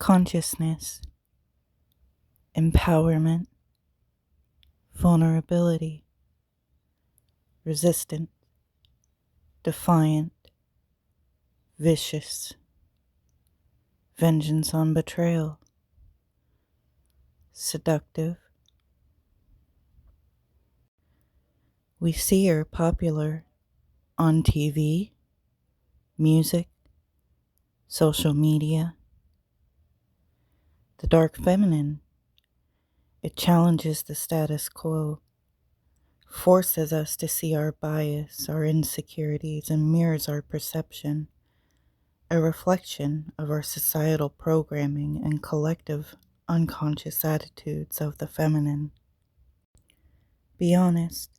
consciousness, empowerment, vulnerability, resistant, defiant, vicious, vengeance on betrayal, seductive. We see her popular on TV, music, social media. The dark feminine, it challenges the status quo, forces us to see our bias, our insecurities, and mirrors our perception, a reflection of our societal programming and collective unconscious attitudes of the feminine. Be honest,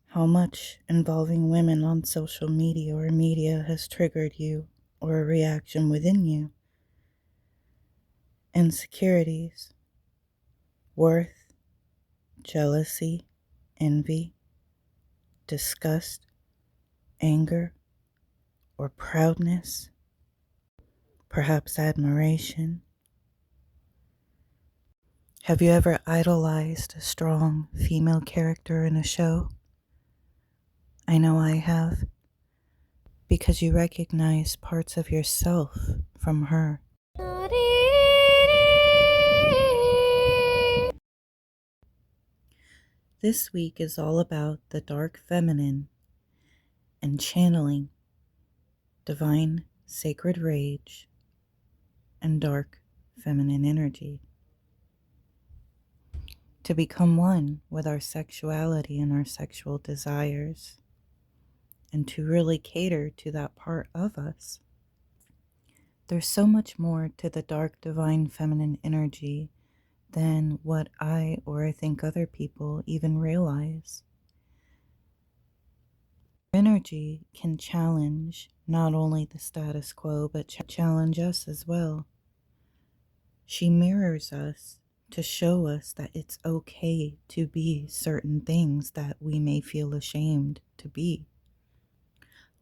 how much involving women on social media or media has triggered you or a reaction within you? Insecurities, worth, jealousy, envy, disgust, anger, or proudness, perhaps admiration. Have you ever idolized a strong female character in a show? I know I have, because you recognize parts of yourself from her. This week is all about the dark feminine and channeling divine sacred rage and dark feminine energy. To become one with our sexuality and our sexual desires, and to really cater to that part of us. There's so much more to the dark divine feminine energy than what I or I think other people even realize. Energy can challenge not only the status quo, but challenge us as well. She mirrors us to show us that it's okay to be certain things that we may feel ashamed to be,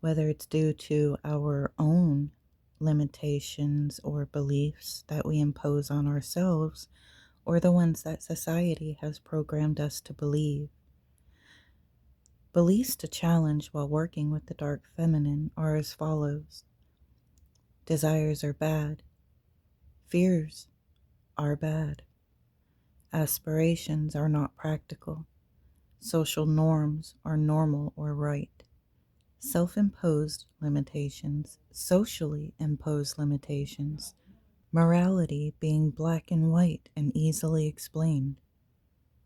whether it's due to our own limitations or beliefs that we impose on ourselves, or the ones that society has programmed us to believe. Beliefs to challenge while working with the dark feminine are as follows. Desires are bad. Fears are bad. Aspirations are not practical. Social norms are normal or right. Self-imposed limitations, socially imposed limitations. Morality being black and white and easily explained.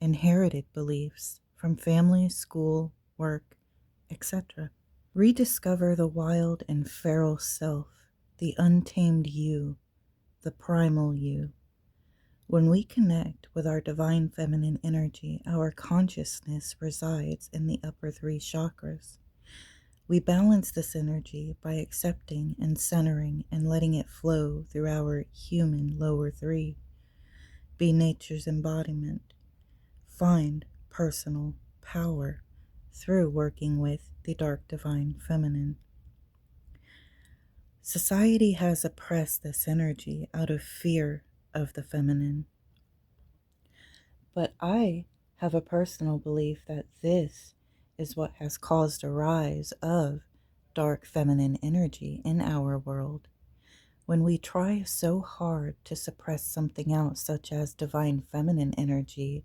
Inherited beliefs from family, school, work, etc. Rediscover the wild and feral self, the untamed you, the primal you. When we connect with our divine feminine energy, our consciousness resides in the upper three chakras. We balance this energy by accepting and centering and letting it flow through our human lower three. Be nature's embodiment. Find personal power through working with the dark divine feminine. Society has oppressed this energy out of fear of the feminine. But I have a personal belief that this is what has caused a rise of dark feminine energy in our world. When we try so hard to suppress something else, such as divine feminine energy,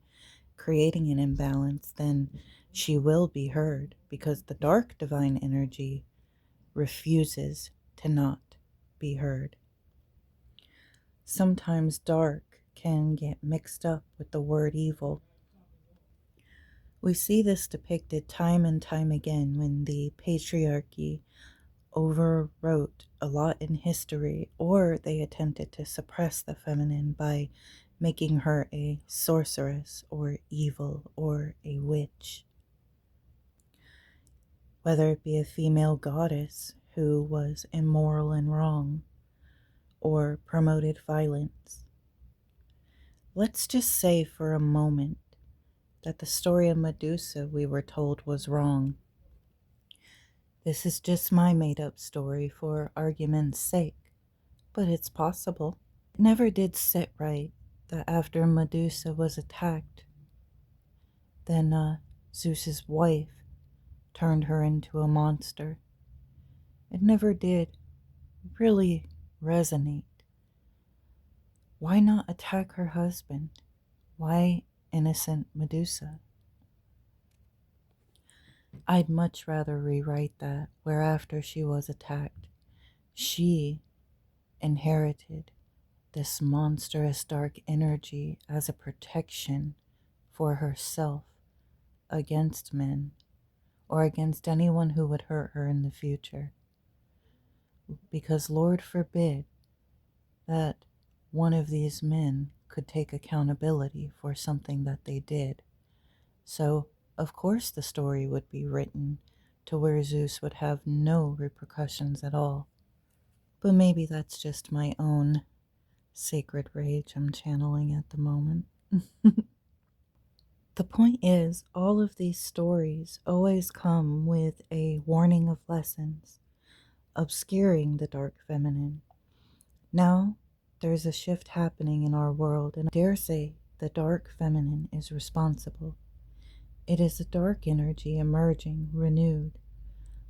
creating an imbalance, then she will be heard, because the dark divine energy refuses to not be heard. Sometimes dark can get mixed up with the word evil. We see this depicted time and time again when the patriarchy overwrote a lot in history, or they attempted to suppress the feminine by making her a sorceress or evil or a witch. Whether it be a female goddess who was immoral and wrong, or promoted violence. Let's just say for a moment that the story of Medusa we were told was wrong. This is just my made-up story for argument's sake, but it's possible. It never did sit right that after Medusa was attacked, then Zeus's wife turned her into a monster. It never did really resonate. Why not attack her husband? Why innocent Medusa? I'd much rather rewrite that, where after she was attacked, she inherited this monstrous dark energy as a protection for herself against men or against anyone who would hurt her in the future. Because Lord forbid that one of these men could take accountability for something that they did. So, of course, the story would be written to where Zeus would have no repercussions at all. But maybe that's just my own sacred rage I'm channeling at the moment. The point is, all of these stories always come with a warning of lessons, obscuring the dark feminine. Now, there's a shift happening in our world, and I dare say the dark feminine is responsible. It is a dark energy emerging, renewed.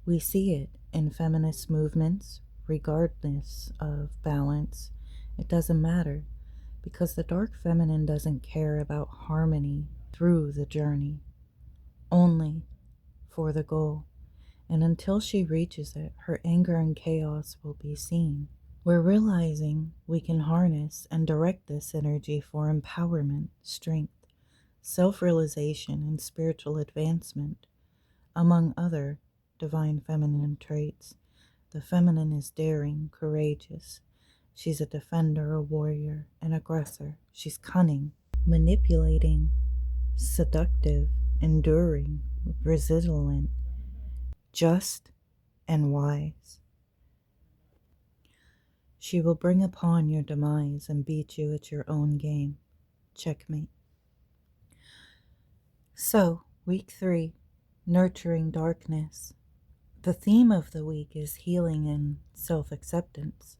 We see it in feminist movements, regardless of balance. It doesn't matter, because the dark feminine doesn't care about harmony through the journey, only for the goal. And until she reaches it, her anger and chaos will be seen. We're realizing we can harness and direct this energy for empowerment, strength, self realization, and spiritual advancement, among other divine feminine traits. The feminine is daring, courageous. She's a defender, a warrior, an aggressor. She's cunning, manipulating, seductive, enduring, resilient, just, and wise. She will bring upon your demise and beat you at your own game. Checkmate. So, week 3, nurturing darkness. The theme of the week is healing and self acceptance.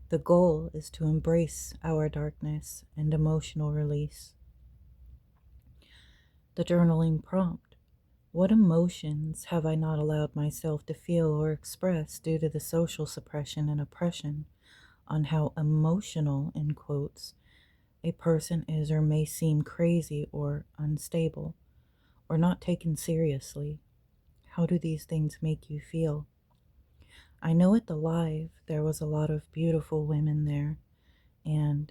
The goal is to embrace our darkness and emotional release. The journaling prompt: what emotions have I not allowed myself to feel or express due to the social suppression and oppression on how emotional, in quotes, a person is or may seem crazy or unstable or not taken seriously? How do these things make you feel? I know at the live there was a lot of beautiful women there, and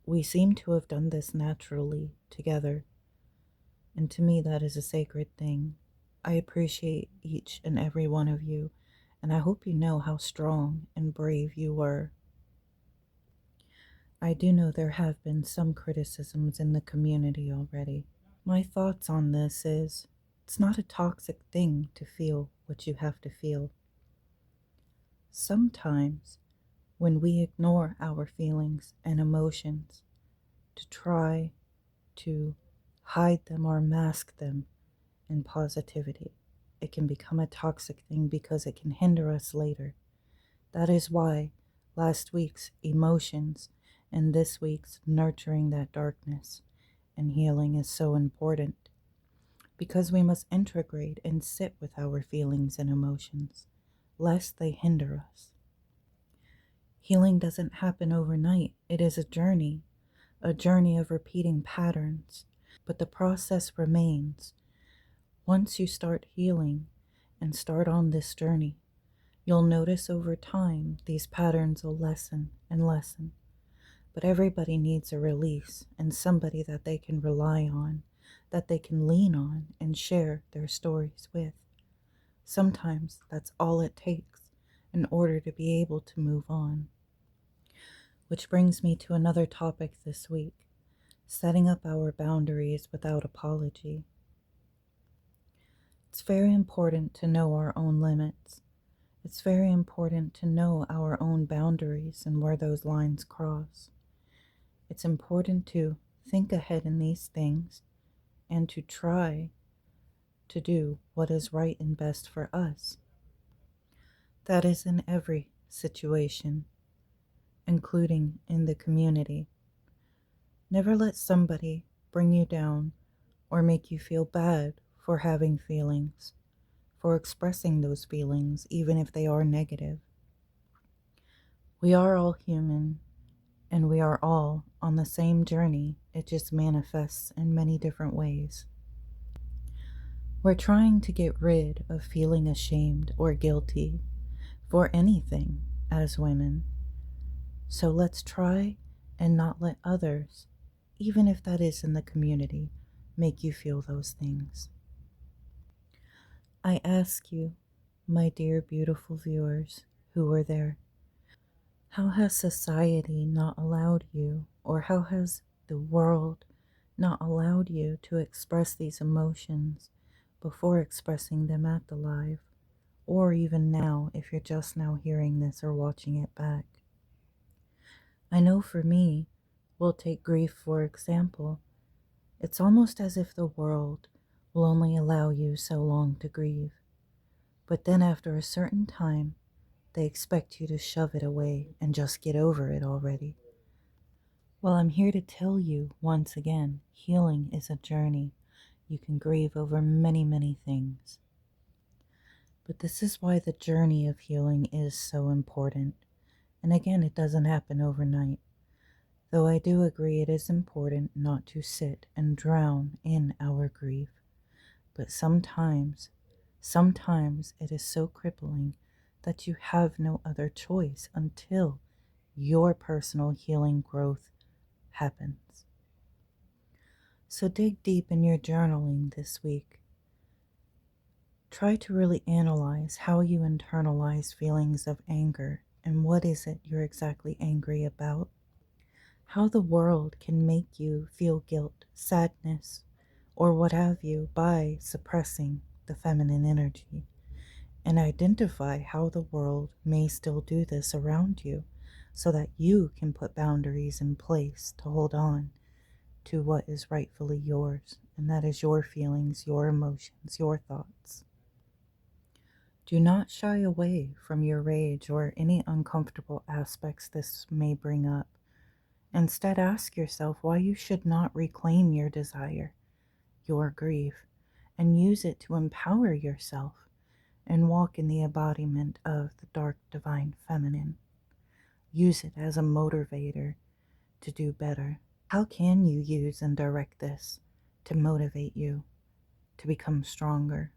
we seem to have done this naturally together. And to me, that is a sacred thing. I appreciate each and every one of you, and I hope you know how strong and brave you were. I do know there have been some criticisms in the community already. My thoughts on this is, it's not a toxic thing to feel what you have to feel. Sometimes, when we ignore our feelings and emotions to try to hide them or mask them in positivity, it can become a toxic thing because it can hinder us later. That is why last week's emotions and this week's nurturing that darkness and healing is so important, because we must integrate and sit with our feelings and emotions, lest they hinder us. Healing doesn't happen overnight. It is a journey of repeating patterns, but the process remains. Once you start healing and start on this journey, you'll notice over time these patterns will lessen and lessen. But everybody needs a release and somebody that they can rely on, that they can lean on and share their stories with. Sometimes that's all it takes in order to be able to move on. Which brings me to another topic this week: setting up our boundaries without apology. It's very important to know our own limits. It's very important to know our own boundaries and where those lines cross. It's important to think ahead in these things and to try to do what is right and best for us. That is in every situation. including in the community. Never let somebody bring you down or make you feel bad for having feelings, for expressing those feelings, even if they are negative. We are all human, and we are all on the same journey. It just manifests in many different ways. We're trying to get rid of feeling ashamed or guilty for anything as women. So let's try and not let others, even if that is in the community, make you feel those things. I ask you, my dear beautiful viewers who are there, how has society not allowed you, or how has the world not allowed you to express these emotions before expressing them at the live, or even now if you're just now hearing this or watching it back? I know for me, we'll take grief for example. It's almost as if the world will only allow you so long to grieve, but then after a certain time, they expect you to shove it away and just get over it already. Well, I'm here to tell you once again, healing is a journey. You can grieve over many, many things. But this is why the journey of healing is so important. And again, it doesn't happen overnight. Though I do agree it is important not to sit and drown in our grief. But sometimes it is so crippling that you have no other choice until your personal healing growth happens. So dig deep in your journaling this week. Try to really analyze how you internalize feelings of anger and what is it you're exactly angry about. How the world can make you feel guilt, sadness, or what have you by suppressing the feminine energy. And identify how the world may still do this around you so that you can put boundaries in place to hold on to what is rightfully yours, and that is your feelings, your emotions, your thoughts. Do not shy away from your rage or any uncomfortable aspects this may bring up. Instead, ask yourself why you should not reclaim your desire, your grief, and use it to empower yourself and walk in the embodiment of the dark divine feminine. Use it as a motivator to do better. How can you use and direct this to motivate you to become stronger?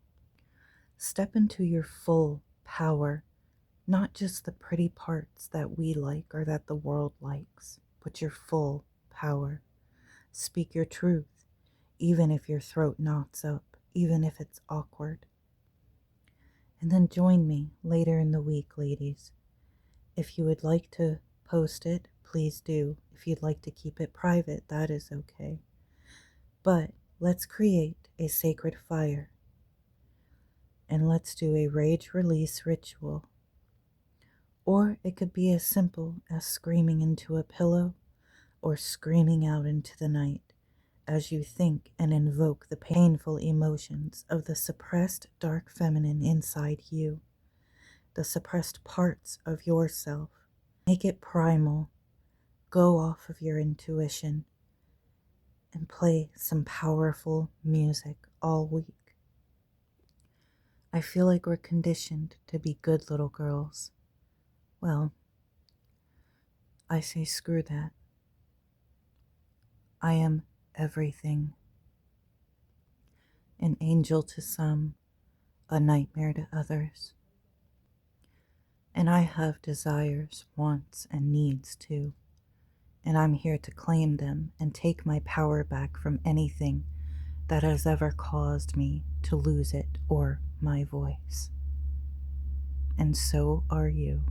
Step into your full power, not just the pretty parts that we like or that the world likes, but your full power. Speak your truth, even if your throat knots up, even if it's awkward. And then join me later in the week, ladies. If you would like to post it, please do. If you'd like to keep it private, that is okay. But let's create a sacred fire and let's do a rage release ritual. Or it could be as simple as screaming into a pillow or screaming out into the night as you think and invoke the painful emotions of the suppressed dark feminine inside you, the suppressed parts of yourself. Make it primal. Go off of your intuition and play some powerful music all week. I feel like we're conditioned to be good little girls. Well, I say screw that. I am everything. An angel to some, a nightmare to others. And I have desires, wants, and needs too. And I'm here to claim them and take my power back from anything that has ever caused me to lose it or my voice. And so are you.